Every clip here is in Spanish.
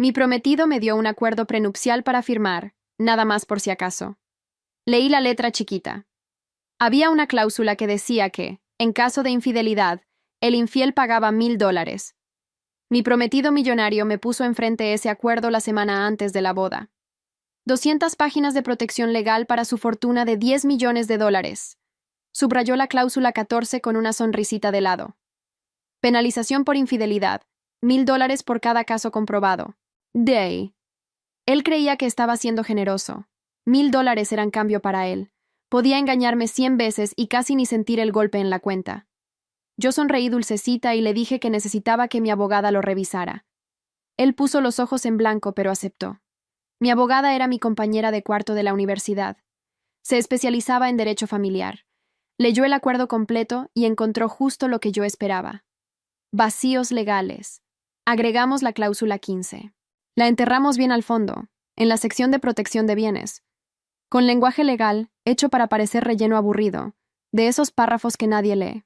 Mi prometido me dio un acuerdo prenupcial para firmar, nada más por si acaso. Leí la letra chiquita. Había una cláusula que decía que, en caso de infidelidad, el infiel pagaba $1,000. Mi prometido millonario me puso enfrente ese acuerdo la semana antes de la boda. 200 páginas de protección legal para su fortuna de $10 millones. Subrayó la cláusula 14 con una sonrisita de lado. Penalización por infidelidad, $1,000 por cada caso comprobado. Day. Él creía que estaba siendo generoso. $1,000 eran cambio para él. Podía engañarme 100 veces y casi ni sentir el golpe en la cuenta. Yo sonreí dulcecita y le dije que necesitaba que mi abogada lo revisara. Él puso los ojos en blanco, pero aceptó. Mi abogada era mi compañera de cuarto de la universidad. Se especializaba en derecho familiar. Leyó el acuerdo completo y encontró justo lo que yo esperaba. Vacíos legales. Agregamos la cláusula 15. La enterramos bien al fondo, en la sección de protección de bienes, con lenguaje legal, hecho para parecer relleno aburrido, de esos párrafos que nadie lee.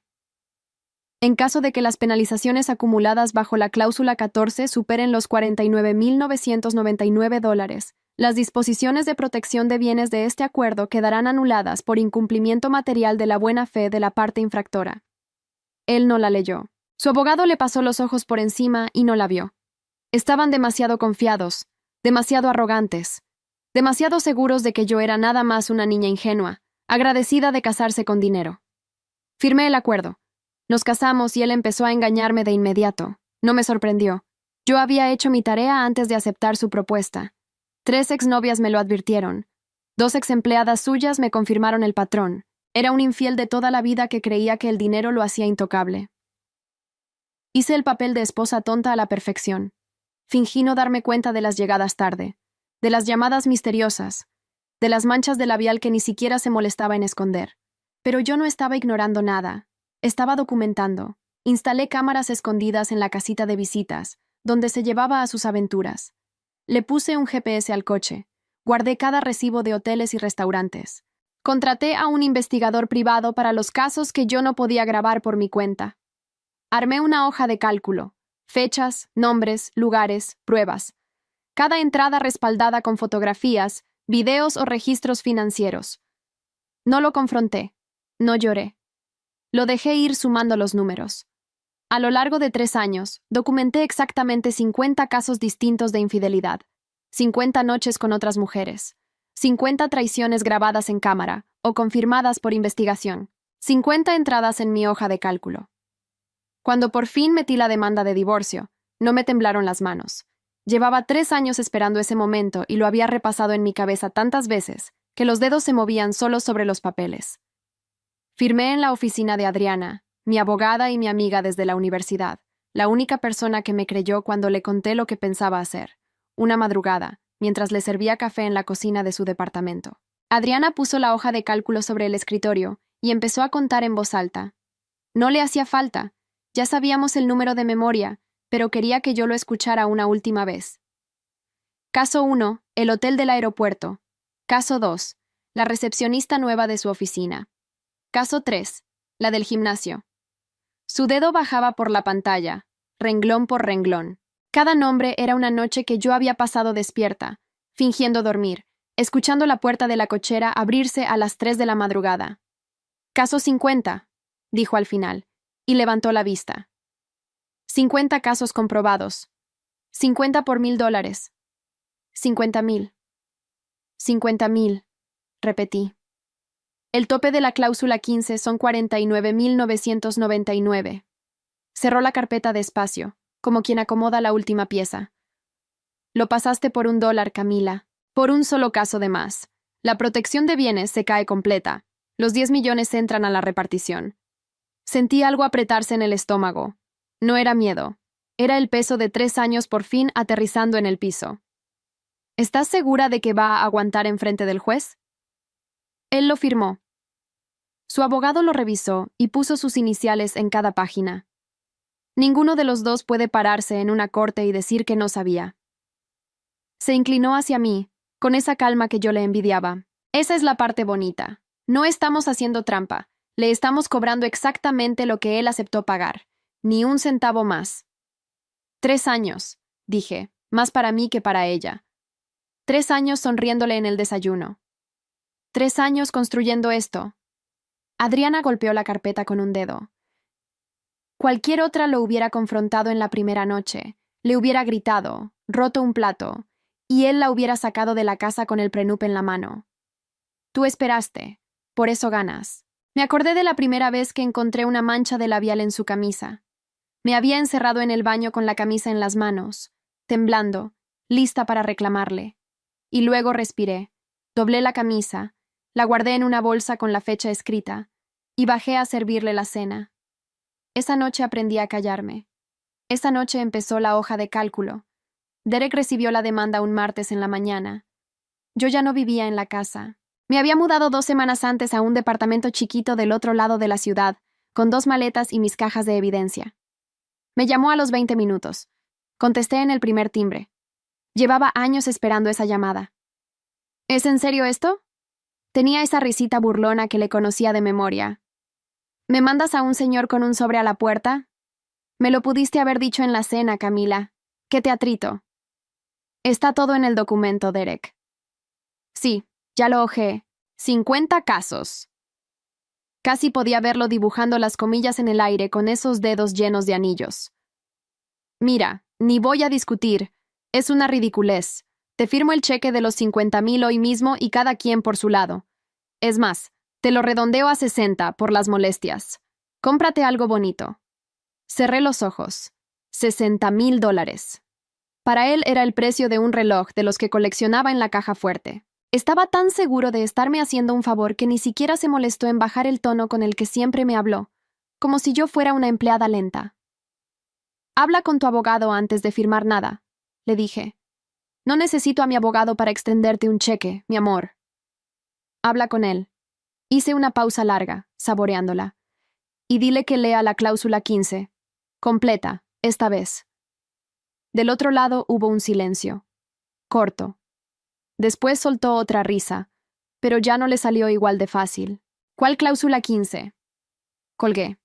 En caso de que las penalizaciones acumuladas bajo la cláusula 14 superen los $49,999, las disposiciones de protección de bienes de este acuerdo quedarán anuladas por incumplimiento material de la buena fe de la parte infractora. Él no la leyó. Su abogado le pasó los ojos por encima y no la vio. Estaban demasiado confiados, demasiado arrogantes, demasiado seguros de que yo era nada más una niña ingenua, agradecida de casarse con dinero. Firmé el acuerdo. Nos casamos y él empezó a engañarme de inmediato. No me sorprendió. Yo había hecho mi tarea antes de aceptar su propuesta. 3 exnovias me lo advirtieron. 2 exempleadas suyas me confirmaron el patrón. Era un infiel de toda la vida que creía que el dinero lo hacía intocable. Hice el papel de esposa tonta a la perfección. Fingí no darme cuenta de las llegadas tarde, de las llamadas misteriosas, de las manchas de labial que ni siquiera se molestaba en esconder. Pero yo no estaba ignorando nada. Estaba documentando. Instalé cámaras escondidas en la casita de visitas, donde se llevaba a sus aventuras. Le puse un GPS al coche. Guardé cada recibo de hoteles y restaurantes. Contraté a un investigador privado para los casos que yo no podía grabar por mi cuenta. Armé una hoja de cálculo. Fechas, nombres, lugares, pruebas. Cada entrada respaldada con fotografías, videos o registros financieros. No lo confronté. No lloré. Lo dejé ir sumando los números. A lo largo de 3 años, documenté exactamente 50 casos distintos de infidelidad, 50 noches con otras mujeres, 50 traiciones grabadas en cámara o confirmadas por investigación, 50 entradas en mi hoja de cálculo. Cuando por fin metí la demanda de divorcio, no me temblaron las manos. Llevaba 3 años esperando ese momento y lo había repasado en mi cabeza tantas veces que los dedos se movían solos sobre los papeles. Firmé en la oficina de Adriana, mi abogada y mi amiga desde la universidad, la única persona que me creyó cuando le conté lo que pensaba hacer, una madrugada, mientras le servía café en la cocina de su departamento. Adriana puso la hoja de cálculo sobre el escritorio y empezó a contar en voz alta. No le hacía falta. Ya sabíamos el número de memoria, pero quería que yo lo escuchara una última vez. Caso 1, el hotel del aeropuerto. Caso 2, la recepcionista nueva de su oficina. Caso 3, la del gimnasio. Su dedo bajaba por la pantalla, renglón por renglón. Cada nombre era una noche que yo había pasado despierta, fingiendo dormir, escuchando la puerta de la cochera abrirse a las 3 de la madrugada. Caso 50, dijo al final, y levantó la vista. 50 casos comprobados. 50 por $1,000. 50,000. 50,000, repetí. El tope de la cláusula 15 son 49,999. Cerró la carpeta despacio, como quien acomoda la última pieza. Lo pasaste por $1, Camila. Por un solo caso de más. La protección de bienes se cae completa. Los 10 millones entran a la repartición. Sentí algo apretarse en el estómago. No era miedo. Era el peso de 3 años por fin aterrizando en el piso. ¿Estás segura de que va a aguantar enfrente del juez? Él lo firmó. Su abogado lo revisó y puso sus iniciales en cada página. Ninguno de los dos puede pararse en una corte y decir que no sabía. Se inclinó hacia mí, con esa calma que yo le envidiaba. Esa es la parte bonita. No estamos haciendo trampa. Le estamos cobrando exactamente lo que él aceptó pagar. Ni un centavo más. 3 años, dije. más para mí que para ella. 3 años sonriéndole en el desayuno. 3 años construyendo esto. Adriana golpeó la carpeta con un dedo. Cualquier otra lo hubiera confrontado en la primera noche, le hubiera gritado, roto un plato, y él la hubiera sacado de la casa con el prenup en la mano. Tú esperaste, por eso ganas. Me acordé de la primera vez que encontré una mancha de labial en su camisa. Me había encerrado en el baño con la camisa en las manos, temblando, lista para reclamarle. Y luego respiré, doblé la camisa, la guardé en una bolsa con la fecha escrita, y bajé a servirle la cena. Esa noche aprendí a callarme. Esa noche empezó la hoja de cálculo. Derek recibió la demanda un martes en la mañana. Yo ya no vivía en la casa. Me había mudado 2 semanas antes a un departamento chiquito del otro lado de la ciudad, con 2 maletas y mis cajas de evidencia. Me llamó a los 20 minutos. Contesté en el primer timbre. Llevaba años esperando esa llamada. ¿Es en serio esto? Tenía esa risita burlona que le conocía de memoria. ¿Me mandas a un señor con un sobre a la puerta? Me lo pudiste haber dicho en la cena, Camila. ¡Qué teatrito! Está todo en el documento, Derek. Sí, ya lo hojeé. 50 casos. Casi podía verlo dibujando las comillas en el aire con esos dedos llenos de anillos. Mira, ni voy a discutir. Es una ridiculez. Te firmo el cheque de los 50,000 hoy mismo y cada quien por su lado. Es más, te lo redondeo a 60 por las molestias. Cómprate algo bonito. Cerré los ojos. $60,000. Para él era el precio de un reloj de los que coleccionaba en la caja fuerte. Estaba tan seguro de estarme haciendo un favor que ni siquiera se molestó en bajar el tono con el que siempre me habló, como si yo fuera una empleada lenta. Habla con tu abogado antes de firmar nada, le dije. No necesito a mi abogado para extenderte un cheque, mi amor. Habla con él. Hice una pausa larga, saboreándola. Y dile que lea la cláusula 15. Completa, esta vez. Del otro lado hubo un silencio. Corto. Después soltó otra risa, pero ya no le salió igual de fácil. ¿Cuál cláusula 15? Colgué.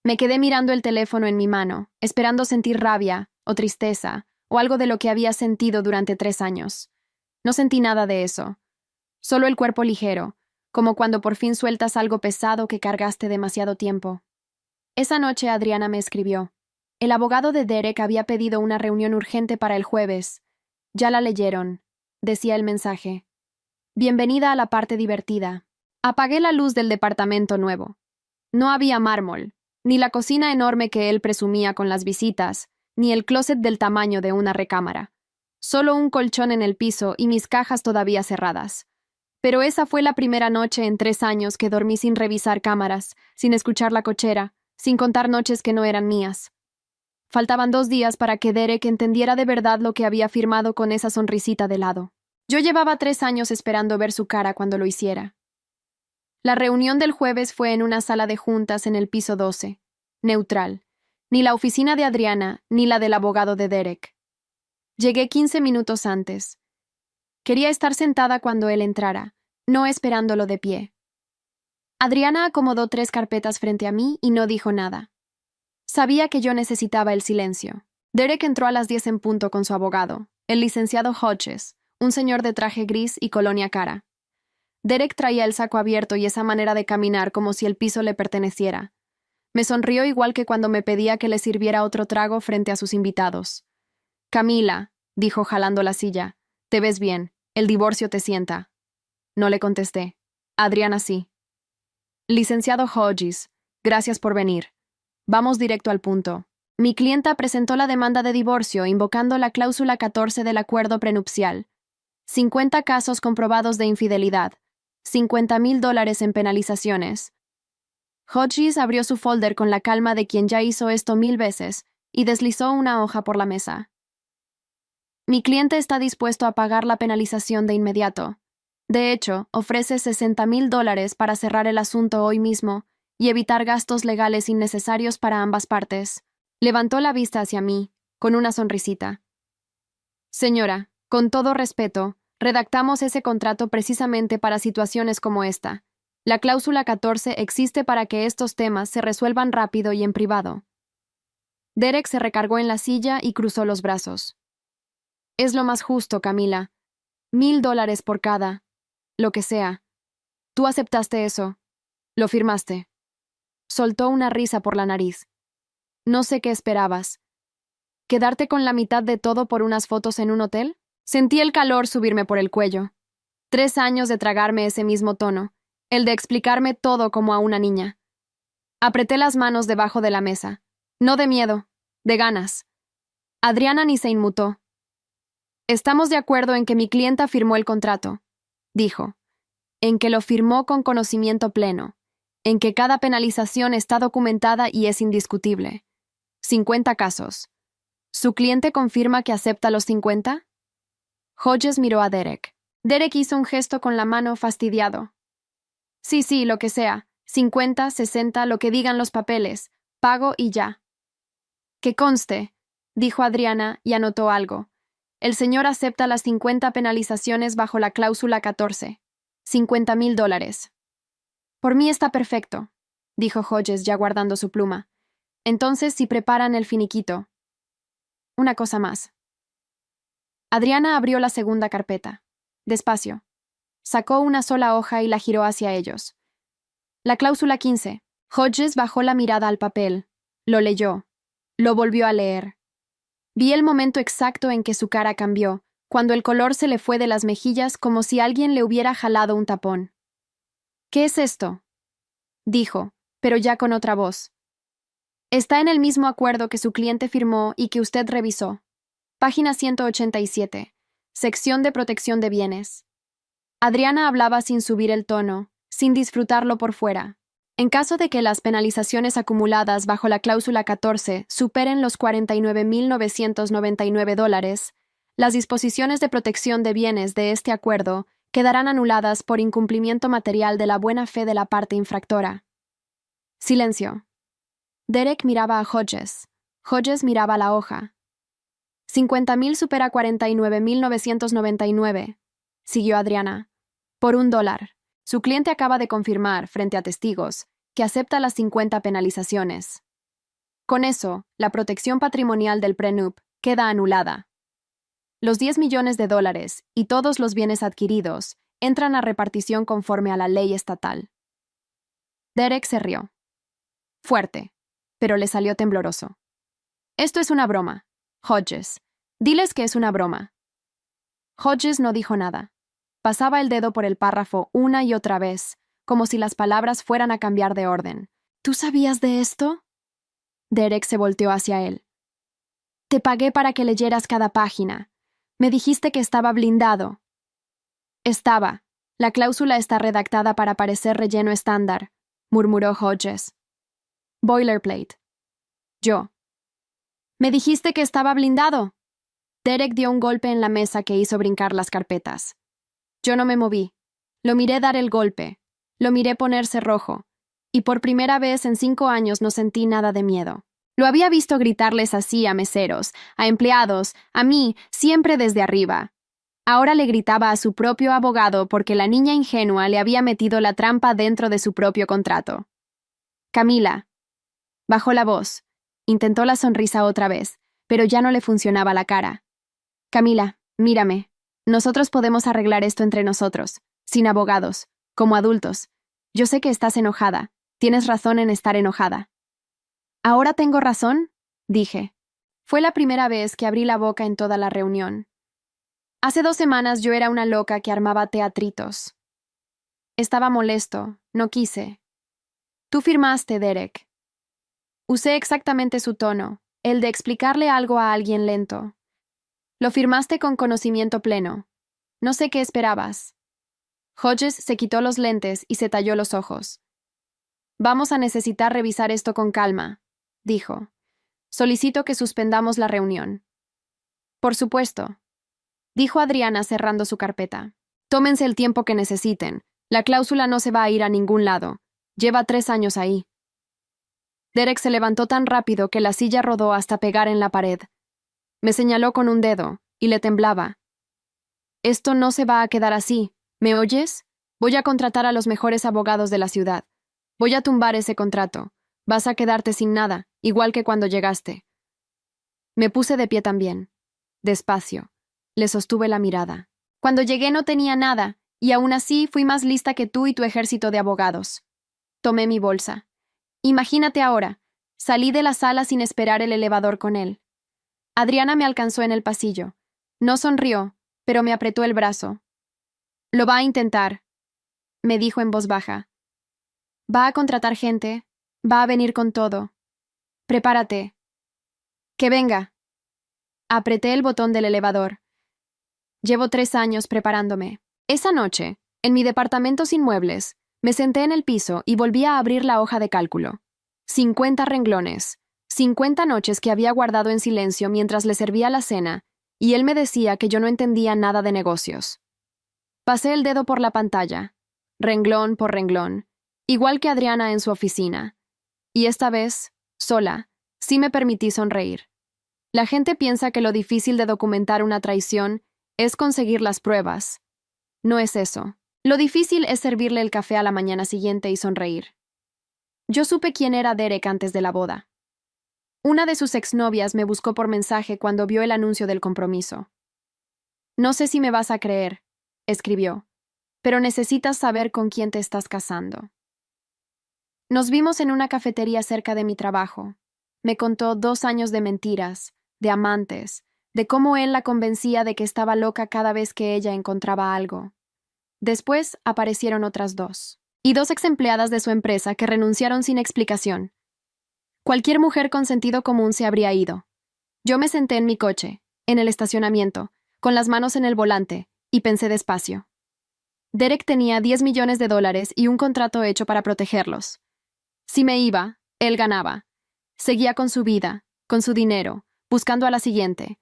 Me quedé mirando el teléfono en mi mano, esperando sentir rabia, o tristeza, o algo de lo que había sentido durante 3 años. No sentí nada de eso. Solo el cuerpo ligero, como cuando por fin sueltas algo pesado que cargaste demasiado tiempo. Esa noche Adriana me escribió. El abogado de Derek había pedido una reunión urgente para el jueves. Ya la leyeron, decía el mensaje. Bienvenida a la parte divertida. Apagué la luz del departamento nuevo. No había mármol, ni la cocina enorme que él presumía con las visitas, ni el closet del tamaño de una recámara. Solo un colchón en el piso y mis cajas todavía cerradas. Pero esa fue la primera noche en 3 años que dormí sin revisar cámaras, sin escuchar la cochera, sin contar noches que no eran mías. Faltaban 2 días para que Derek entendiera de verdad lo que había firmado con esa sonrisita de lado. Yo llevaba 3 años esperando ver su cara cuando lo hiciera. La reunión del jueves fue en una sala de juntas en el piso 12, neutral. Ni la oficina de Adriana, ni la del abogado de Derek. Llegué 15 minutos antes. Quería estar sentada cuando él entrara, no esperándolo de pie. Adriana acomodó 3 carpetas frente a mí y no dijo nada. Sabía que yo necesitaba el silencio. Derek entró a las 10 en punto con su abogado, el licenciado Hodges, un señor de traje gris y colonia cara. Derek traía el saco abierto y esa manera de caminar como si el piso le perteneciera. Me sonrió igual que cuando me pedía que le sirviera otro trago frente a sus invitados. Camila, dijo jalando la silla, te ves bien, el divorcio te sienta. No le contesté. Adriana sí. Licenciado Hodges, gracias por venir. Vamos directo al punto. Mi clienta presentó la demanda de divorcio invocando la cláusula 14 del acuerdo prenupcial. 50 casos comprobados de infidelidad. $50,000 en penalizaciones. Hodges abrió su folder con la calma de quien ya hizo esto 1000 veces y deslizó una hoja por la mesa. Mi cliente está dispuesto a pagar la penalización de inmediato. De hecho, ofrece $60,000 para cerrar el asunto hoy mismo y evitar gastos legales innecesarios para ambas partes. Levantó la vista hacia mí, con una sonrisita. Señora, con todo respeto, redactamos ese contrato precisamente para situaciones como esta. La cláusula 14 existe para que estos temas se resuelvan rápido y en privado. Derek se recargó en la silla y cruzó los brazos. Es lo más justo, Camila. $1000 por cada. Lo que sea. Tú aceptaste eso. Lo firmaste. Soltó una risa por la nariz. No sé qué esperabas. ¿Quedarte con la mitad de todo por unas fotos en un hotel? Sentí el calor subirme por el cuello. 3 años de tragarme ese mismo tono, el de explicarme todo como a una niña. Apreté las manos debajo de la mesa. No de miedo, de ganas. Adriana ni se inmutó. Estamos de acuerdo en que mi clienta firmó el contrato, dijo, en que lo firmó con conocimiento pleno, en que cada penalización está documentada y es indiscutible. 50 casos. ¿Su cliente confirma que acepta los 50? Hodges miró a Derek. Derek hizo un gesto con la mano fastidiado. Sí, lo que sea. 50, 60, lo que digan los papeles. Pago y ya. Que conste, dijo Adriana y anotó algo. El señor acepta las 50 penalizaciones bajo la cláusula 14. $50,000. Por mí está perfecto, dijo Hodges ya guardando su pluma. Entonces, si preparan el finiquito. Una cosa más. Adriana abrió la segunda carpeta. Despacio. Sacó una sola hoja y la giró hacia ellos. La cláusula 15. Hodges bajó la mirada al papel. Lo leyó. Lo volvió a leer. Vi el momento exacto en que su cara cambió, cuando el color se le fue de las mejillas como si alguien le hubiera jalado un tapón. ¿Qué es esto?, dijo, pero ya con otra voz. Está en el mismo acuerdo que su cliente firmó y que usted revisó. Página 187. Sección de protección de bienes. Adriana hablaba sin subir el tono, sin disfrutarlo por fuera. En caso de que las penalizaciones acumuladas bajo la cláusula 14 superen los $49,999, las disposiciones de protección de bienes de este acuerdo quedarán anuladas por incumplimiento material de la buena fe de la parte infractora. Silencio. Derek miraba a Hodges. Hodges miraba la hoja. 50,000 supera 49,999, siguió Adriana. Por $1. Su cliente acaba de confirmar, frente a testigos, que acepta las 50 penalizaciones. Con eso, la protección patrimonial del prenup queda anulada. Los $10 millones y todos los bienes adquiridos entran a repartición conforme a la ley estatal. Derek se rió. Fuerte, pero le salió tembloroso. Esto es una broma, Hodges. Diles que es una broma. Hodges no dijo nada. Pasaba el dedo por el párrafo una y otra vez, como si las palabras fueran a cambiar de orden. ¿Tú sabías de esto? Derek se volteó hacia él. Te pagué para que leyeras cada página. Me dijiste que estaba blindado. Estaba. La cláusula está redactada para parecer relleno estándar, murmuró Hodges. Boilerplate. Yo. Me dijiste que estaba blindado. Derek dio un golpe en la mesa que hizo brincar las carpetas. Yo no me moví. Lo miré dar el golpe. Lo miré ponerse rojo. Y por primera vez en 5 años no sentí nada de miedo. Lo había visto gritarles así a meseros, a empleados, a mí, siempre desde arriba. Ahora le gritaba a su propio abogado porque la niña ingenua le había metido la trampa dentro de su propio contrato. Camila. Bajó la voz. Intentó la sonrisa otra vez, pero ya no le funcionaba la cara. Camila, mírame. Nosotros podemos arreglar esto entre nosotros, sin abogados, como adultos. Yo sé que estás enojada. Tienes razón en estar enojada. ¿Ahora tengo razón?, dije. Fue la primera vez que abrí la boca en toda la reunión. Hace 2 semanas yo era una loca que armaba teatritos. Estaba molesto, no quise. Tú firmaste, Derek. Usé exactamente su tono, el de explicarle algo a alguien lento. Lo firmaste con conocimiento pleno. No sé qué esperabas. Hodges se quitó los lentes y se talló los ojos. Vamos a necesitar revisar esto con calma, dijo. Solicito que suspendamos la reunión. Por supuesto, dijo Adriana cerrando su carpeta. Tómense el tiempo que necesiten. La cláusula no se va a ir a ningún lado. Lleva 3 años ahí. Derek se levantó tan rápido que la silla rodó hasta pegar en la pared. Me señaló con un dedo, y le temblaba. Esto no se va a quedar así. ¿Me oyes? Voy a contratar a los mejores abogados de la ciudad. Voy a tumbar ese contrato. Vas a quedarte sin nada, igual que cuando llegaste. Me puse de pie también. Despacio. Le sostuve la mirada. Cuando llegué no tenía nada, y aún así fui más lista que tú y tu ejército de abogados. Tomé mi bolsa. Imagínate ahora. Salí de la sala sin esperar el elevador con él. Adriana me alcanzó en el pasillo. No sonrió, pero me apretó el brazo. Lo va a intentar, me dijo en voz baja. Va a contratar gente, va a venir con todo. Prepárate. Que venga. Apreté el botón del elevador. Llevo 3 años preparándome. Esa noche, en mi departamento sin muebles, me senté en el piso y volví a abrir la hoja de cálculo. 50 renglones, 50 noches que había guardado en silencio mientras le servía la cena, y él me decía que yo no entendía nada de negocios. Pasé el dedo por la pantalla, renglón por renglón, igual que Adriana en su oficina. Y esta vez, sola, sí me permití sonreír. La gente piensa que lo difícil de documentar una traición es conseguir las pruebas. No es eso. Lo difícil es servirle el café a la mañana siguiente y sonreír. Yo supe quién era Derek antes de la boda. Una de sus exnovias me buscó por mensaje cuando vio el anuncio del compromiso. No sé si me vas a creer, escribió, pero necesitas saber con quién te estás casando. Nos vimos en una cafetería cerca de mi trabajo. Me contó 2 años de mentiras, de amantes, de cómo él la convencía de que estaba loca cada vez que ella encontraba algo. Después aparecieron otras 2. Y 2 exempleadas de su empresa que renunciaron sin explicación. Cualquier mujer con sentido común se habría ido. Yo me senté en mi coche, en el estacionamiento, con las manos en el volante, y pensé despacio. Derek tenía $10 millones y un contrato hecho para protegerlos. Si me iba, él ganaba. Seguía con su vida, con su dinero, buscando a la siguiente.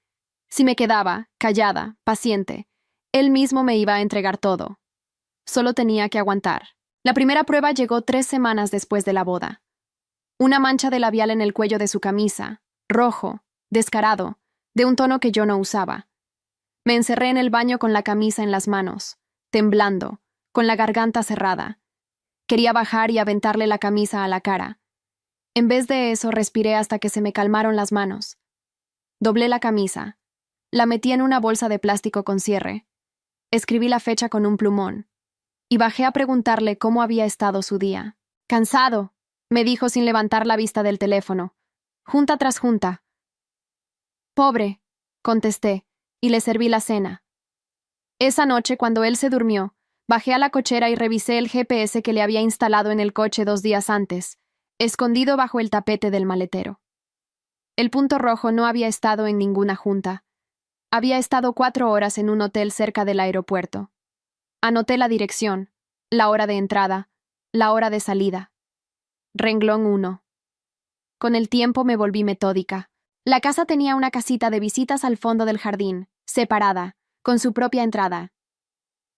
Si me quedaba, callada, paciente, él mismo me iba a entregar todo. Solo tenía que aguantar. La primera prueba llegó 3 semanas después de la boda. Una mancha de labial en el cuello de su camisa, rojo, descarado, de un tono que yo no usaba. Me encerré en el baño con la camisa en las manos, temblando, con la garganta cerrada. Quería bajar y aventarle la camisa a la cara. En vez de eso, respiré hasta que se me calmaron las manos. Doblé la camisa. La metí en una bolsa de plástico con cierre. Escribí la fecha con un plumón. Y bajé a preguntarle cómo había estado su día. «Cansado», me dijo sin levantar la vista del teléfono. Junta tras junta. «Pobre», contesté, y le serví la cena. Esa noche, cuando él se durmió, bajé a la cochera y revisé el GPS que le había instalado en el coche 2 días antes, escondido bajo el tapete del maletero. El punto rojo no había estado en ninguna junta. Había estado 4 horas en un hotel cerca del aeropuerto. Anoté la dirección, la hora de entrada, la hora de salida. Renglón 1. Con el tiempo me volví metódica. La casa tenía una casita de visitas al fondo del jardín, separada, con su propia entrada.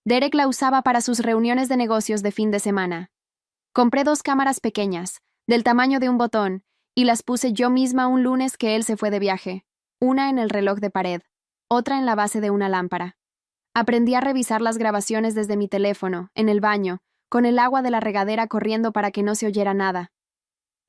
Derek la usaba para sus reuniones de negocios de fin de semana. Compré 2 cámaras pequeñas, del tamaño de un botón, y las puse yo misma un lunes que él se fue de viaje. Una en el reloj de pared, otra en la base de una lámpara. Aprendí a revisar las grabaciones desde mi teléfono, en el baño, con el agua de la regadera corriendo para que no se oyera nada.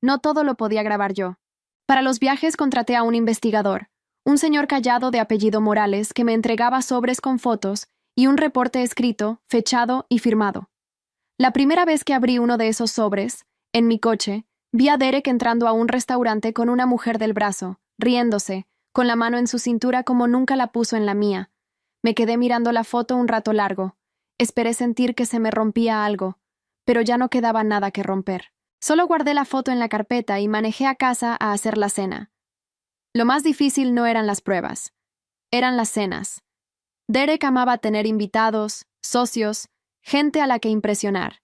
No todo lo podía grabar yo. Para los viajes contraté a un investigador, un señor callado de apellido Morales que me entregaba sobres con fotos y un reporte escrito, fechado y firmado. La primera vez que abrí uno de esos sobres, en mi coche, vi a Derek entrando a un restaurante con una mujer del brazo, riéndose, con la mano en su cintura como nunca la puso en la mía. Me quedé mirando la foto un rato largo. Esperé sentir que se me rompía algo, pero ya no quedaba nada que romper. Solo guardé la foto en la carpeta y manejé a casa a hacer la cena. Lo más difícil no eran las pruebas, eran las cenas. Derek amaba tener invitados, socios, gente a la que impresionar.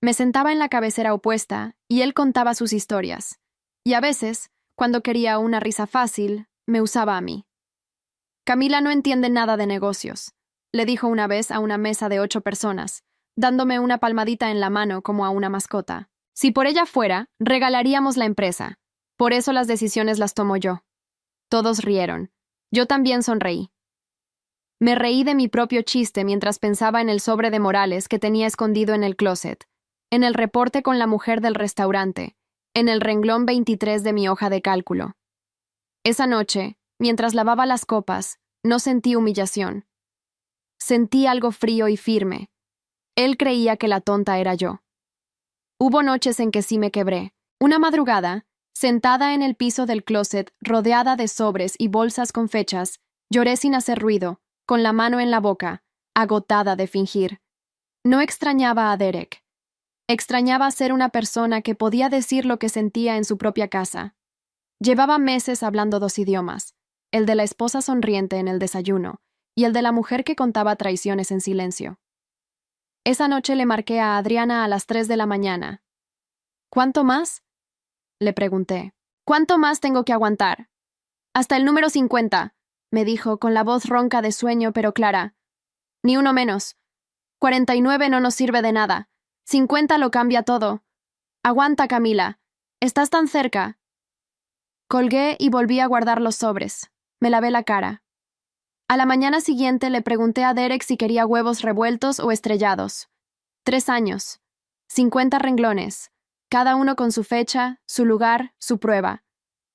Me sentaba en la cabecera opuesta y él contaba sus historias. Y a veces, cuando quería una risa fácil, me usaba a mí. Camila no entiende nada de negocios, le dijo una vez a una mesa de 8 personas, dándome una palmadita en la mano como a una mascota. Si por ella fuera, regalaríamos la empresa. Por eso las decisiones las tomo yo. Todos rieron. Yo también sonreí. Me reí de mi propio chiste mientras pensaba en el sobre de Morales que tenía escondido en el closet, en el reporte con la mujer del restaurante, en el renglón 23 de mi hoja de cálculo. Esa noche, mientras lavaba las copas, No sentí humillación. Sentí algo frío y firme. Él creía que la tonta era yo. Hubo noches en que sí me quebré. Una madrugada, sentada en el piso del closet, rodeada de sobres y bolsas con fechas, lloré sin hacer ruido, con la mano en la boca, agotada de fingir. No extrañaba a Derek. Extrañaba ser una persona que podía decir lo que sentía en su propia casa. Llevaba meses hablando 2 idiomas, el de la esposa sonriente en el desayuno y el de la mujer que contaba traiciones en silencio. Esa noche le marqué a Adriana a las 3 de la mañana. ¿Cuánto más?, le pregunté. ¿Cuánto más tengo que aguantar? Hasta el número 50, me dijo con la voz ronca de sueño pero clara. Ni uno menos. 49 no nos sirve de nada. 50 lo cambia todo. Aguanta, Camila. Estás tan cerca. Colgué y volví a guardar los sobres. Me lavé la cara. A la mañana siguiente le pregunté a Derek si quería huevos revueltos o estrellados. 3 años. 50 renglones. Cada uno con su fecha, su lugar, su prueba.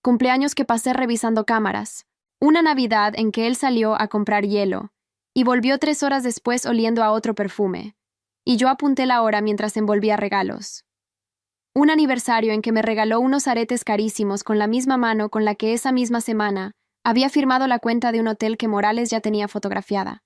Cumpleaños que pasé revisando cámaras. Una Navidad en que él salió a comprar hielo y volvió 3 horas después oliendo a otro perfume. Y yo apunté la hora mientras envolvía regalos. Un aniversario en que me regaló unos aretes carísimos con la misma mano con la que esa misma semana había firmado la cuenta de un hotel que Morales ya tenía fotografiada.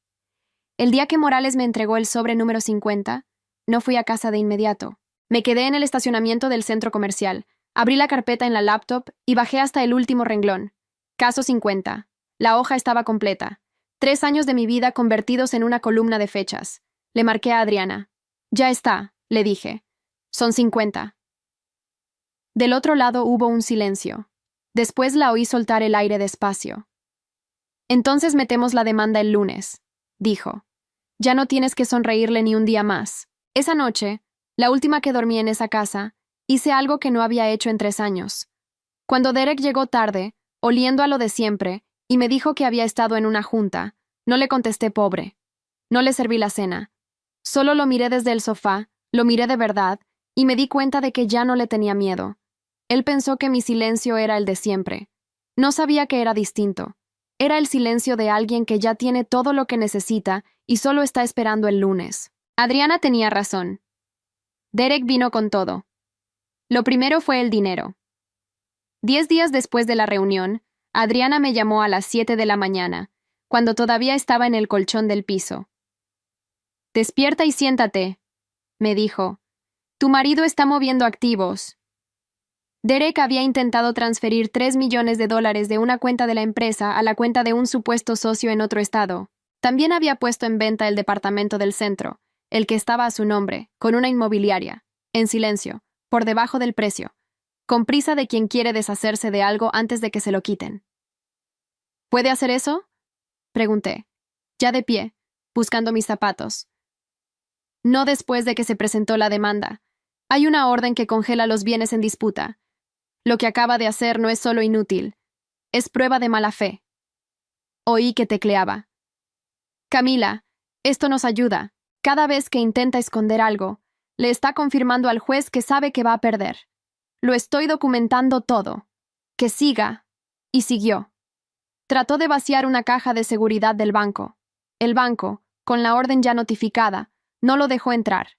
El día que Morales me entregó el sobre número 50, no fui a casa de inmediato. Me quedé en el estacionamiento del centro comercial, abrí la carpeta en la laptop y bajé hasta el último renglón. Caso 50. La hoja estaba completa. 3 años de mi vida convertidos en una columna de fechas. Le marqué a Adriana. Ya está, le dije. Son 50. Del otro lado hubo un silencio. Después la oí soltar el aire despacio. Entonces metemos la demanda el lunes, dijo. Ya no tienes que sonreírle ni un día más. Esa noche, la última que dormí en esa casa, hice algo que no había hecho en 3 años. Cuando Derek llegó tarde, oliendo a lo de siempre, y me dijo que había estado en una junta, no le contesté pobre. No le serví la cena. Solo lo miré desde el sofá, lo miré de verdad, y me di cuenta de que ya no le tenía miedo. Él pensó que mi silencio era el de siempre. No sabía que era distinto. Era el silencio de alguien que ya tiene todo lo que necesita y solo está esperando el lunes. Adriana tenía razón. Derek vino con todo. Lo primero fue el dinero. 10 días después de la reunión, Adriana me llamó a las 7 de la mañana, cuando todavía estaba en el colchón del piso. Despierta y siéntate, me dijo. Tu marido está moviendo activos. Derek había intentado transferir $3 millones de una cuenta de la empresa a la cuenta de un supuesto socio en otro estado. También había puesto en venta el departamento del centro, el que estaba a su nombre, con una inmobiliaria, en silencio, por debajo del precio, con prisa de quien quiere deshacerse de algo antes de que se lo quiten. ¿Puede hacer eso?, pregunté, ya de pie, buscando mis zapatos. No después de que se presentó la demanda. Hay una orden que congela los bienes en disputa. Lo que acaba de hacer no es solo inútil, es prueba de mala fe. Oí que tecleaba. Camila, esto nos ayuda. Cada vez que intenta esconder algo, le está confirmando al juez que sabe que va a perder. Lo estoy documentando todo. Que siga. Y siguió. Trató de vaciar una caja de seguridad del banco. El banco, con la orden ya notificada, no lo dejó entrar.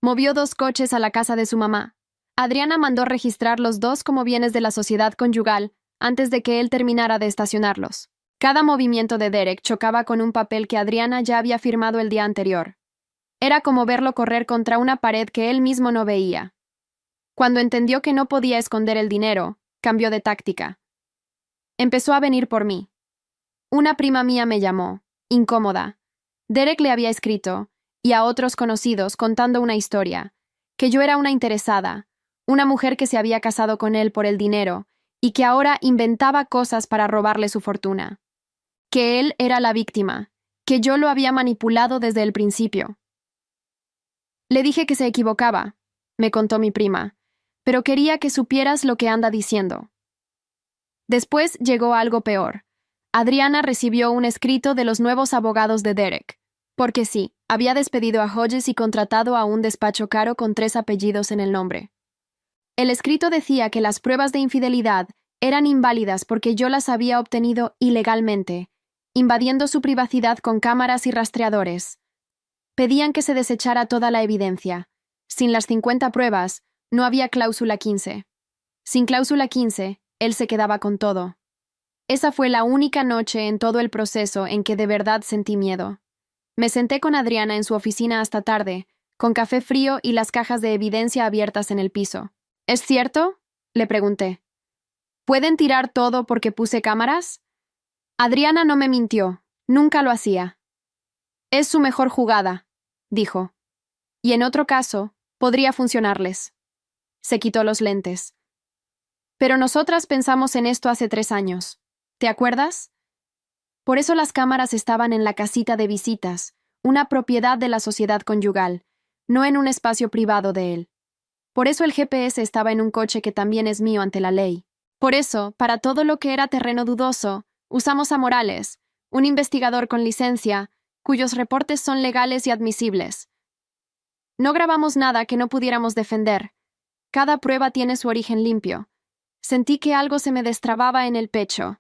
Movió 2 coches a la casa de su mamá. Adriana mandó registrar los 2 como bienes de la sociedad conyugal antes de que él terminara de estacionarlos. Cada movimiento de Derek chocaba con un papel que Adriana ya había firmado el día anterior. Era como verlo correr contra una pared que él mismo no veía. Cuando entendió que no podía esconder el dinero, cambió de táctica. Empezó a venir por mí. Una prima mía me llamó, incómoda. Derek le había escrito, y a otros conocidos contando una historia, que yo era una interesada, una mujer que se había casado con él por el dinero y que ahora inventaba cosas para robarle su fortuna. Que él era la víctima, que yo lo había manipulado desde el principio. Le dije que se equivocaba, me contó mi prima, pero quería que supieras lo que anda diciendo. Después llegó algo peor. Adriana recibió un escrito de los nuevos abogados de Derek, porque sí, había despedido a Hodges y contratado a un despacho caro con 3 apellidos en el nombre. El escrito decía que las pruebas de infidelidad eran inválidas porque yo las había obtenido ilegalmente, invadiendo su privacidad con cámaras y rastreadores. Pedían que se desechara toda la evidencia. Sin las 50 pruebas, no había cláusula 15. Sin cláusula 15, él se quedaba con todo. Esa fue la única noche en todo el proceso en que de verdad sentí miedo. Me senté con Adriana en su oficina hasta tarde, con café frío y las cajas de evidencia abiertas en el piso. ¿Es cierto?, le pregunté. ¿Pueden tirar todo porque puse cámaras? Adriana no me mintió. Nunca lo hacía. Es su mejor jugada, dijo. Y en otro caso, podría funcionarles. Se quitó los lentes. Pero nosotras pensamos en esto hace 3 años. ¿Te acuerdas? Por eso las cámaras estaban en la casita de visitas, una propiedad de la sociedad conyugal, no en un espacio privado de él. Por eso el GPS estaba en un coche que también es mío ante la ley. Por eso, para todo lo que era terreno dudoso, usamos a Morales, un investigador con licencia, cuyos reportes son legales y admisibles. No grabamos nada que no pudiéramos defender. Cada prueba tiene su origen limpio. Sentí que algo se me destrababa en el pecho.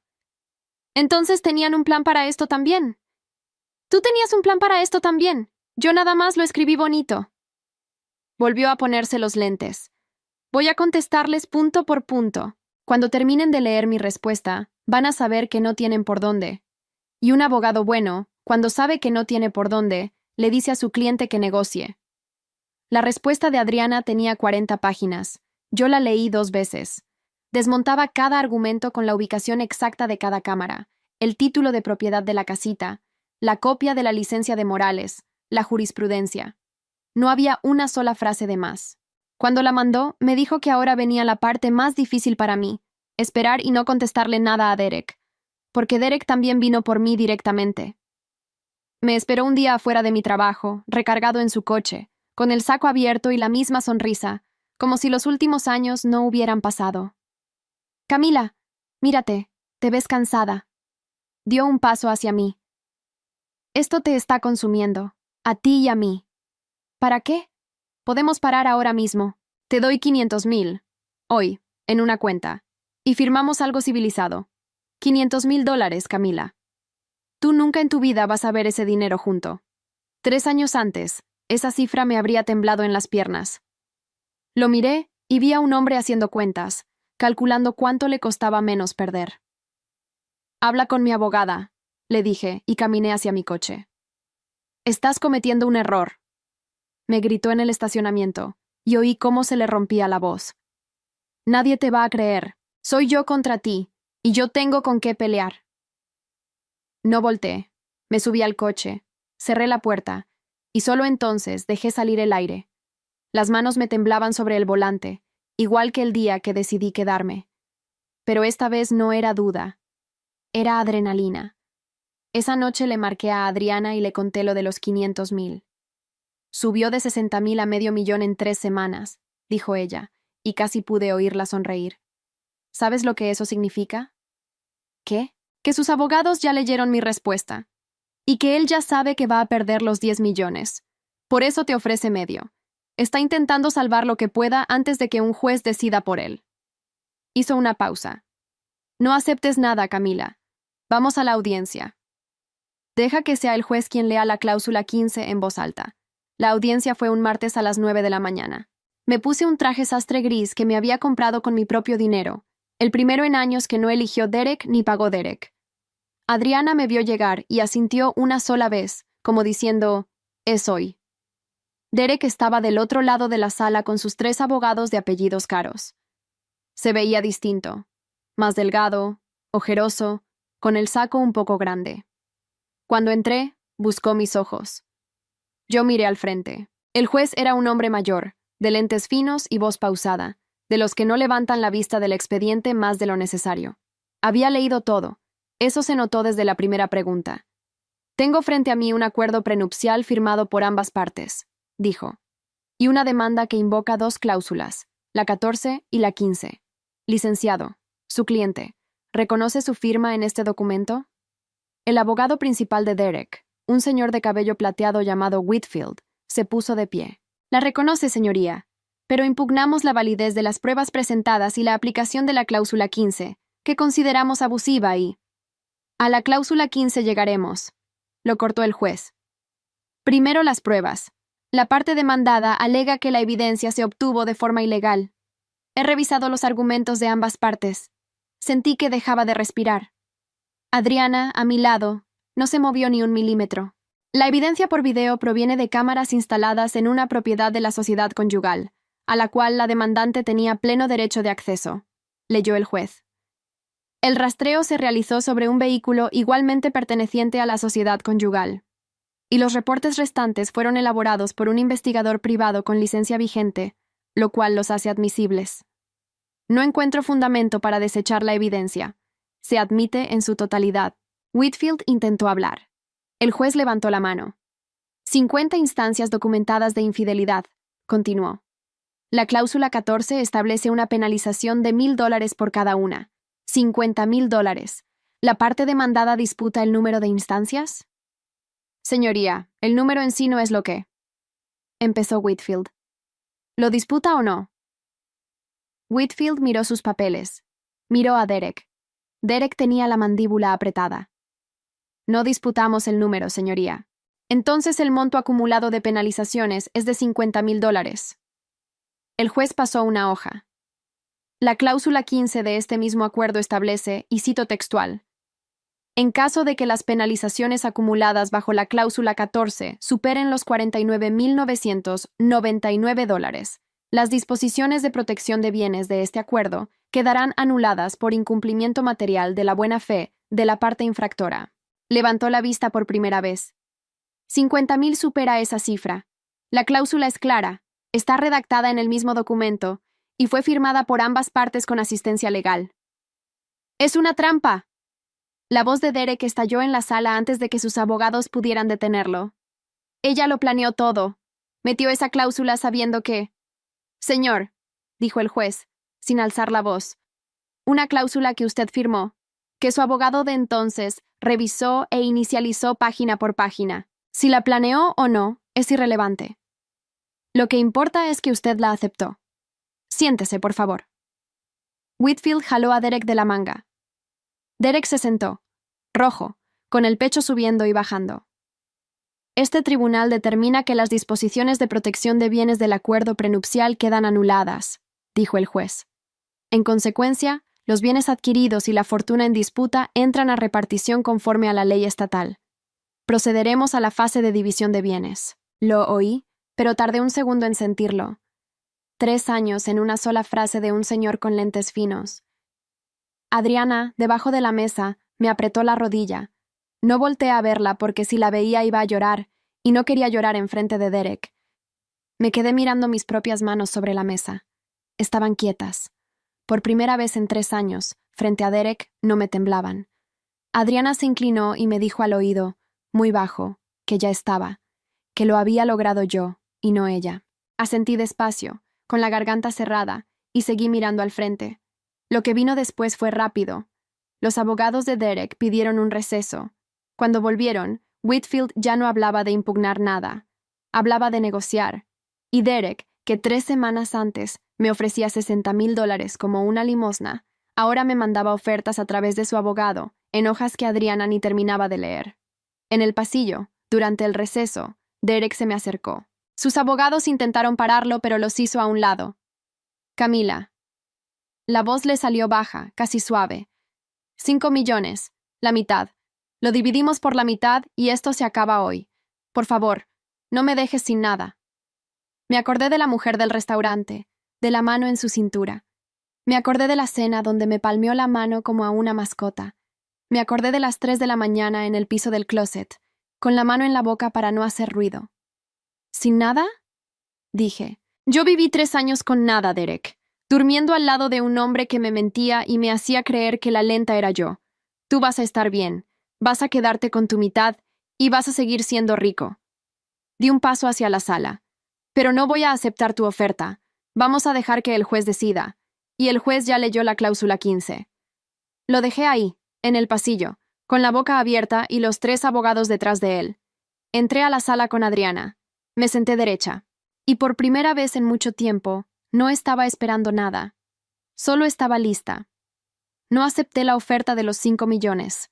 Entonces tenían un plan para esto también. Tú tenías un plan para esto también. Yo nada más lo escribí bonito. Volvió a ponerse los lentes. Voy a contestarles punto por punto. Cuando terminen de leer mi respuesta, van a saber que no tienen por dónde. Y un abogado bueno, cuando sabe que no tiene por dónde, le dice a su cliente que negocie. La respuesta de Adriana tenía 40 páginas. Yo la leí 2 veces. Desmontaba cada argumento con la ubicación exacta de cada cámara, el título de propiedad de la casita, la copia de la licencia de Morales, la jurisprudencia. No había una sola frase de más. Cuando la mandó, me dijo que ahora venía la parte más difícil para mí, esperar y no contestarle nada a Derek, porque Derek también vino por mí directamente. Me esperó un día afuera de mi trabajo, recargado en su coche, con el saco abierto y la misma sonrisa, como si los últimos años no hubieran pasado. Camila, mírate, te ves cansada. Dio un paso hacia mí. Esto te está consumiendo, a ti y a mí. ¿Para qué? Podemos parar ahora mismo. Te doy 500,000, hoy, en una cuenta, y firmamos algo civilizado. $500,000, Camila. Tú nunca en tu vida vas a ver ese dinero junto. 3 años antes, esa cifra me habría temblado en las piernas. Lo miré y vi a un hombre haciendo cuentas, calculando cuánto le costaba menos perder. Habla con mi abogada, le dije, y caminé hacia mi coche. Estás cometiendo un error, me gritó en el estacionamiento, y oí cómo se le rompía la voz. Nadie te va a creer. Soy yo contra ti, y yo tengo con qué pelear. No volteé. Me subí al coche, cerré la puerta, y solo entonces dejé salir el aire. Las manos me temblaban sobre el volante, igual que el día que decidí quedarme. Pero esta vez no era duda. Era adrenalina. Esa noche le marqué a Adriana y le conté lo de los 500,000. Subió de 60,000 a $500,000 en 3 semanas, dijo ella, y casi pude oírla sonreír. ¿Sabes lo que eso significa? ¿Qué? Que sus abogados ya leyeron mi respuesta. Y que él ya sabe que va a perder los 10 millones. Por eso te ofrece medio. Está intentando salvar lo que pueda antes de que un juez decida por él. Hizo una pausa. No aceptes nada, Camila. Vamos a la audiencia. Deja que sea el juez quien lea la cláusula 15 en voz alta. La audiencia fue un martes a las 9 de la mañana. Me puse un traje sastre gris que me había comprado con mi propio dinero, el primero en años que no eligió Derek ni pagó Derek. Adriana me vio llegar y asintió una sola vez, como diciendo, es hoy. Derek estaba del otro lado de la sala con sus 3 abogados de apellidos caros. Se veía distinto, más delgado, ojeroso, con el saco un poco grande. Cuando entré, buscó mis ojos. Yo miré al frente. El juez era un hombre mayor, de lentes finos y voz pausada, de los que no levantan la vista del expediente más de lo necesario. Había leído todo. Eso se notó desde la primera pregunta. Tengo frente a mí un acuerdo prenupcial firmado por ambas partes, dijo, y una demanda que invoca 2 cláusulas, la 14 y la 15. Licenciado, su cliente, ¿reconoce su firma en este documento? El abogado principal de Derek, un señor de cabello plateado llamado Whitfield, se puso de pie. La reconoce, señoría, pero impugnamos la validez de las pruebas presentadas y la aplicación de la cláusula 15, que consideramos abusiva y... A la cláusula 15 llegaremos, lo cortó el juez. Primero las pruebas. La parte demandada alega que la evidencia se obtuvo de forma ilegal. He revisado los argumentos de ambas partes. Sentí que dejaba de respirar. Adriana, a mi lado, no se movió ni un milímetro. La evidencia por video proviene de cámaras instaladas en una propiedad de la sociedad conyugal, a la cual la demandante tenía pleno derecho de acceso, leyó el juez. El rastreo se realizó sobre un vehículo igualmente perteneciente a la sociedad conyugal, y los reportes restantes fueron elaborados por un investigador privado con licencia vigente, lo cual los hace admisibles. No encuentro fundamento para desechar la evidencia. Se admite en su totalidad. Whitfield intentó hablar. El juez levantó la mano. 50 instancias documentadas de infidelidad, continuó. La cláusula 14 establece una penalización de $1,000 por cada una. $50,000. ¿La parte demandada disputa el número de instancias? Señoría, el número en sí no es lo que... empezó Whitfield. ¿Lo disputa o no? Whitfield miró sus papeles. Miró a Derek. Derek tenía la mandíbula apretada. No disputamos el número, señoría. Entonces el monto acumulado de penalizaciones es de $50,000. El juez pasó una hoja. La cláusula 15 de este mismo acuerdo establece, y cito textual, en caso de que las penalizaciones acumuladas bajo la cláusula 14 superen los $49,999, las disposiciones de protección de bienes de este acuerdo quedarán anuladas por incumplimiento material de la buena fe de la parte infractora. Levantó la vista por primera vez. 50,000 supera esa cifra. La cláusula es clara, está redactada en el mismo documento y fue firmada por ambas partes con asistencia legal. ¡Es una trampa! La voz de Derek estalló en la sala antes de que sus abogados pudieran detenerlo. Ella lo planeó todo. Metió esa cláusula sabiendo que... Señor, dijo el juez, sin alzar la voz, una cláusula que usted firmó, que su abogado de entonces revisó e inicializó página por página. Si la planeó o no, es irrelevante. Lo que importa es que usted la aceptó. Siéntese, por favor. Whitfield jaló a Derek de la manga. Derek se sentó, rojo, con el pecho subiendo y bajando. Este tribunal determina que las disposiciones de protección de bienes del acuerdo prenupcial quedan anuladas, dijo el juez. En consecuencia, los bienes adquiridos y la fortuna en disputa entran a repartición conforme a la ley estatal. Procederemos a la fase de división de bienes. Lo oí, pero tardé un segundo en sentirlo. 3 años en una sola frase de un señor con lentes finos. Adriana, debajo de la mesa, me apretó la rodilla. No volteé a verla porque si la veía iba a llorar, y no quería llorar enfrente de Derek. Me quedé mirando mis propias manos sobre la mesa. Estaban quietas. Por primera vez en 3 años, frente a Derek, no me temblaban. Adriana se inclinó y me dijo al oído, muy bajo, que ya estaba, que lo había logrado yo, y no ella. Asentí despacio, con la garganta cerrada, y seguí mirando al frente. Lo que vino después fue rápido. Los abogados de Derek pidieron un receso. Cuando volvieron, Whitfield ya no hablaba de impugnar nada. Hablaba de negociar. Y Derek, que 3 semanas antes me ofrecía $60,000 como una limosna, ahora me mandaba ofertas a través de su abogado, en hojas que Adriana ni terminaba de leer. En el pasillo, durante el receso, Derek se me acercó. Sus abogados intentaron pararlo, pero los hizo a un lado. Camila. La voz le salió baja, casi suave. 5 millones, la mitad. Lo dividimos por la mitad y esto se acaba hoy. Por favor, no me dejes sin nada. Me acordé de la mujer del restaurante, de la mano en su cintura. Me acordé de la cena donde me palmeó la mano como a una mascota. Me acordé de las 3 de la mañana en el piso del closet, con la mano en la boca para no hacer ruido. ¿Sin nada? Dije. Yo viví 3 años con nada, Derek, durmiendo al lado de un hombre que me mentía y me hacía creer que la lenta era yo. Tú vas a estar bien, vas a quedarte con tu mitad y vas a seguir siendo rico. Di un paso hacia la sala. Pero no voy a aceptar tu oferta. Vamos a dejar que el juez decida. Y el juez ya leyó la cláusula 15. Lo dejé ahí, en el pasillo, con la boca abierta y los 3 abogados detrás de él. Entré a la sala con Adriana. Me senté derecha. Y por primera vez en mucho tiempo, no estaba esperando nada. Solo estaba lista. No acepté la oferta de los 5 millones.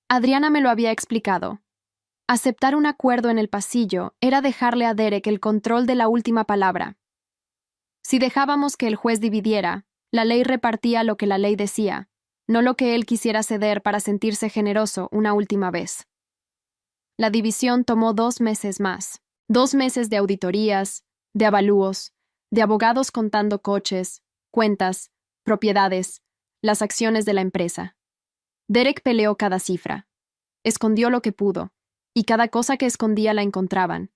Adriana me lo había explicado. Aceptar un acuerdo en el pasillo era dejarle a Derek el control de la última palabra. Si dejábamos que el juez dividiera, la ley repartía lo que la ley decía, no lo que él quisiera ceder para sentirse generoso una última vez. La división tomó 2 meses más. 2 meses de auditorías, de avalúos, de abogados contando coches, cuentas, propiedades, las acciones de la empresa. Derek peleó cada cifra. Escondió lo que pudo, y cada cosa que escondía la encontraban,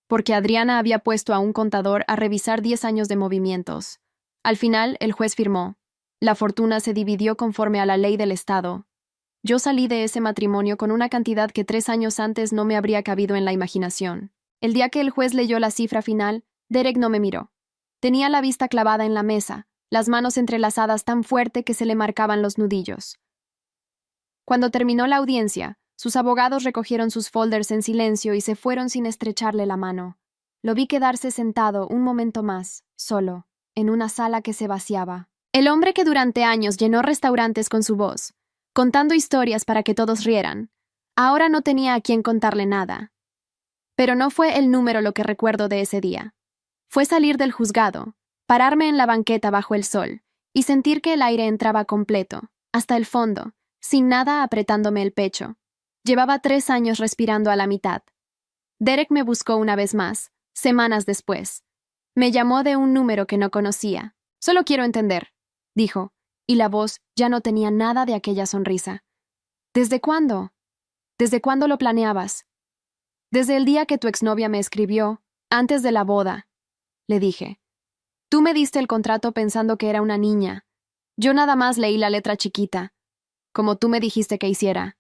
porque Adriana había puesto a un contador a revisar 10 años de movimientos. Al final, el juez firmó. La fortuna se dividió conforme a la ley del Estado. Yo salí de ese matrimonio con una cantidad que 3 años antes no me habría cabido en la imaginación. El día que el juez leyó la cifra final, Derek no me miró. Tenía la vista clavada en la mesa, las manos entrelazadas tan fuerte que se le marcaban los nudillos. Cuando terminó la audiencia, sus abogados recogieron sus folders en silencio y se fueron sin estrecharle la mano. Lo vi quedarse sentado un momento más, solo, en una sala que se vaciaba. El hombre que durante años llenó restaurantes con su voz, contando historias para que todos rieran, ahora no tenía a quien contarle nada. Pero no fue el número lo que recuerdo de ese día. Fue salir del juzgado, pararme en la banqueta bajo el sol y sentir que el aire entraba completo, hasta el fondo, sin nada apretándome el pecho. Llevaba 3 años respirando a la mitad. Derek me buscó una vez más, semanas después. Me llamó de un número que no conocía. «Solo quiero entender», dijo, y la voz ya no tenía nada de aquella sonrisa. «¿Desde cuándo? ¿Desde cuándo lo planeabas?» «Desde el día que tu exnovia me escribió, antes de la boda», le dije. «Tú me diste el contrato pensando que era una niña. Yo nada más leí la letra chiquita, como tú me dijiste que hiciera».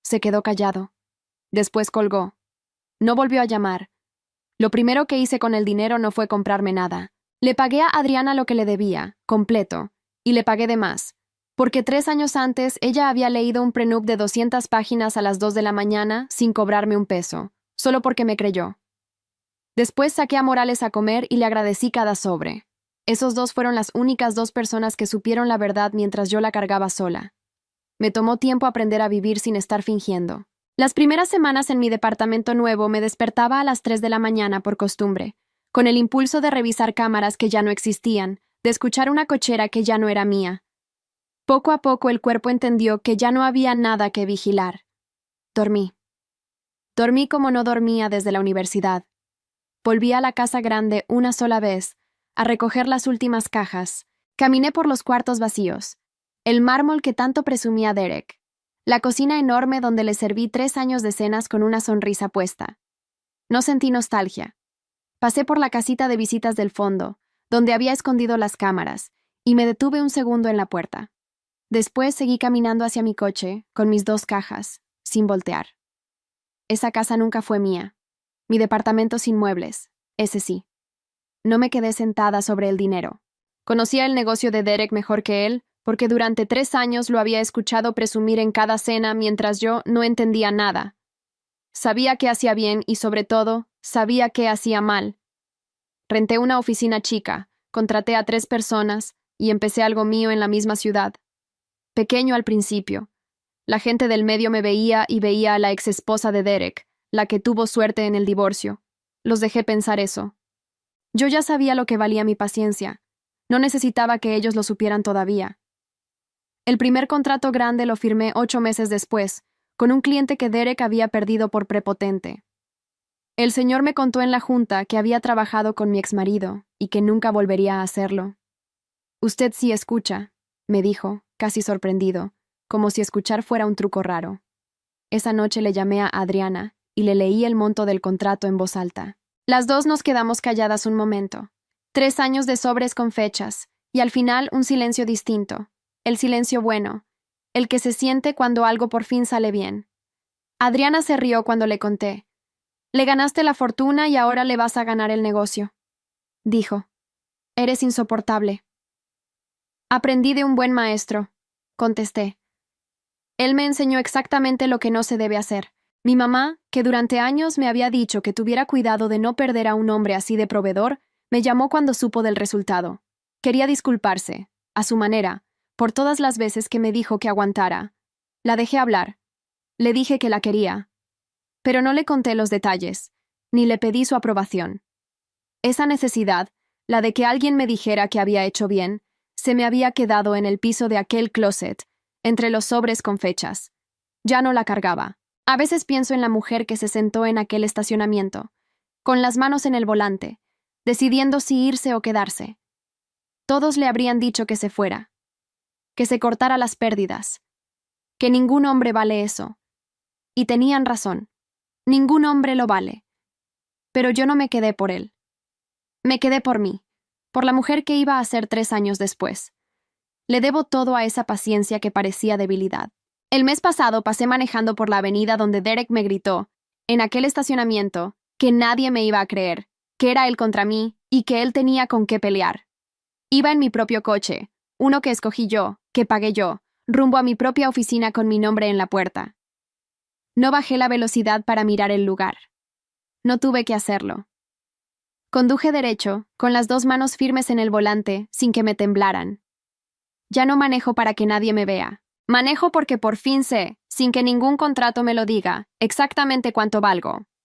Se quedó callado. Después colgó. No volvió a llamar. Lo primero que hice con el dinero no fue comprarme nada. Le pagué a Adriana lo que le debía, completo, y le pagué de más, porque 3 años antes ella había leído un prenup de 200 páginas a las 2 de la mañana sin cobrarme un peso, solo porque me creyó. Después saqué a Morales a comer y le agradecí cada sobre. Esos 2 fueron las únicas 2 personas que supieron la verdad mientras yo la cargaba sola. Me tomó tiempo aprender a vivir sin estar fingiendo. Las primeras semanas en mi departamento nuevo me despertaba a las 3 de la mañana por costumbre, con el impulso de revisar cámaras que ya no existían, de escuchar una cochera que ya no era mía. Poco a poco el cuerpo entendió que ya no había nada que vigilar. Dormí. Dormí como no dormía desde la universidad. Volví a la casa grande una sola vez, a recoger las últimas cajas. Caminé por los cuartos vacíos. El mármol que tanto presumía Derek. La cocina enorme donde le serví 3 años de cenas con una sonrisa puesta. No sentí nostalgia. Pasé por la casita de visitas del fondo, donde había escondido las cámaras, y me detuve un segundo en la puerta. Después seguí caminando hacia mi coche, con mis 2 cajas, sin voltear. Esa casa nunca fue mía. Mi departamento sin muebles, ese sí. No me quedé sentada sobre el dinero. Conocía el negocio de Derek mejor que él, porque durante 3 años lo había escuchado presumir en cada cena mientras yo no entendía nada. Sabía qué hacía bien y, sobre todo, sabía qué hacía mal. Renté una oficina chica, contraté a 3 personas y empecé algo mío en la misma ciudad. Pequeño al principio. La gente del medio me veía y veía a la exesposa de Derek, la que tuvo suerte en el divorcio. Los dejé pensar eso. Yo ya sabía lo que valía mi paciencia. No necesitaba que ellos lo supieran todavía. El primer contrato grande lo firmé 8 meses después, con un cliente que Derek había perdido por prepotente. El señor me contó en la junta que había trabajado con mi exmarido y que nunca volvería a hacerlo. «Usted sí escucha», me dijo, casi sorprendido, como si escuchar fuera un truco raro. Esa noche le llamé a Adriana y le leí el monto del contrato en voz alta. Las 2 nos quedamos calladas un momento. 3 años de sobres con fechas, y al final un silencio distinto. El silencio bueno, el que se siente cuando algo por fin sale bien. Adriana se rió cuando le conté. «Le ganaste la fortuna y ahora le vas a ganar el negocio», dijo. «Eres insoportable». «Aprendí de un buen maestro», contesté. Él me enseñó exactamente lo que no se debe hacer. Mi mamá, que durante años me había dicho que tuviera cuidado de no perder a un hombre así de proveedor, me llamó cuando supo del resultado. Quería disculparse, a su manera, por todas las veces que me dijo que aguantara. La dejé hablar. Le dije que la quería. Pero no le conté los detalles, ni le pedí su aprobación. Esa necesidad, la de que alguien me dijera que había hecho bien, se me había quedado en el piso de aquel closet, entre los sobres con fechas. Ya no la cargaba. A veces pienso en la mujer que se sentó en aquel estacionamiento, con las manos en el volante, decidiendo si irse o quedarse. Todos le habrían dicho que se fuera, que se cortara las pérdidas, que ningún hombre vale eso. Y tenían razón. Ningún hombre lo vale. Pero yo no me quedé por él. Me quedé por mí, por la mujer que iba a ser 3 años después. Le debo todo a esa paciencia que parecía debilidad. El mes pasado pasé manejando por la avenida donde Derek me gritó, en aquel estacionamiento, que nadie me iba a creer, que era él contra mí y que él tenía con qué pelear. Iba en mi propio coche, uno que escogí yo, que pagué yo, rumbo a mi propia oficina con mi nombre en la puerta. No bajé la velocidad para mirar el lugar. No tuve que hacerlo. Conduje derecho, con las 2 manos firmes en el volante, sin que me temblaran. Ya no manejo para que nadie me vea. Manejo porque por fin sé, sin que ningún contrato me lo diga, exactamente cuánto valgo.